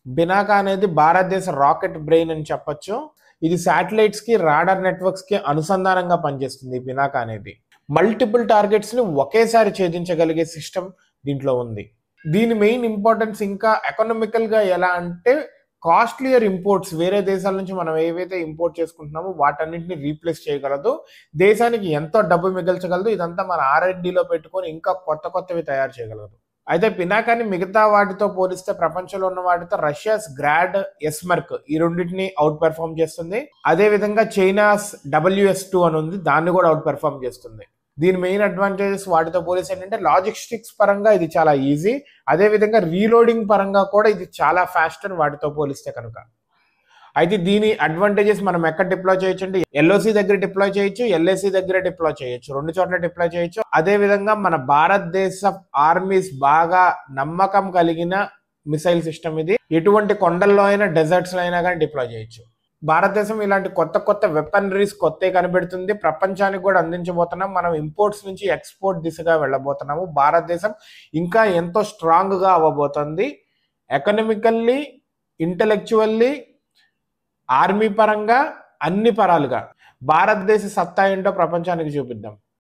Binaca అనేది భారతదేశ rocket brain అని చెప్పొచ్చు. ఇది శాటిలైట్స్ కి రాడార్ నెట్వర్క్స్ కి అనుసంధానంగా పనిచేస్తుంది. ఈ బినాకా అనేది మల్టిపుల్ టార్గెట్స్ ని ఒకేసారి ఛేదించగలిగే సిస్టమ్ దీంట్లో ఉంది. దీని మెయిన్ ఇంపార్టెన్స్ ఇంకా ఎకనామికల్ గా ఎలా అంటే కాస్ట్లియర్ ఇంపోర్ట్స్ వేరే దేశాల నుంచి మనం ఏవైతే ఇంపోర్ట్ చేసుకుంటున్నామో వాటన్నింటిని రీప్లేస్ చేయగలదు. దేశానికి ఎంతో డబ్బు మిగల్చగలదు. ఇదంతా మన R&Dలో పెట్టుకొని ఇంకా కొత్తవి తయారు చేయగలదు. అయితే పినాకాని మిగతా వాటితో పోలిస్తే ప్రపంచంలో ఉన్న వాటితో రష్యాస్ గ్రాడ్ ఎస్మర్క్ ఈ రెండింటిని అవుట్ పెర్ఫార్మ్ చేస్తుంది. అదే విధంగా చైనాస్ WS2 అని ఉంది, దాన్ని కూడా అవుట్ పెర్ఫార్మ్ చేస్తుంది. దీని మెయిన్ అడ్వాంటేజెస్ వాటితో పోలిస్తే ఏంటంటే లాజిస్టిక్స్ పరంగా ఇది చాలా ఈజీ, అదే విధంగా రీలోడింగ్ పరంగా కూడా ఇది చాలా ఫాస్ట్ అని వాటితో పోలిస్తే కనుక. అయితే దీని అడ్వాంటేజెస్ మనం ఎక్కడ డిప్లాయ్ చేయొచ్చు అంటే LOC దగ్గర డిప్లాయ్ చేయొచ్చు, LAC దగ్గర డిప్లాయ్ చేయొచ్చు, 2 చోట్ల డిప్లాయ్ చేయొచ్చు. అదే విధంగా మన భారతదేశ ఆర్మీస్ బాగా నమ్మకం కలిగిన మిసైల్ సిస్టమ్ ఇది. ఎటువంటి కొండల్లో అయినా డెజర్ట్స్ లో అయినా కానీ డిప్లాయ్ చేయొచ్చు. భారతదేశం ఇలాంటి కొత్త వెపనరీస్ కొత్త కనిపెడుతుంది, ప్రపంచానికి కూడా అందించబోతున్నాం. మనం ఇంపోర్ట్స్ నుంచి ఎక్స్పోర్ట్ దిశగా వెళ్ళబోతున్నాము. భారతదేశం ఇంకా ఎంతో స్ట్రాంగ్ గా అవ్వబోతుంది. ఎకనామికల్లీ, ఇంటెలెక్చువల్లీ, ఆర్మీ పరంగా, అన్ని పరాలుగా భారతదేశ సత్తా ఏంటో ప్రపంచానికి చూపిద్దాం.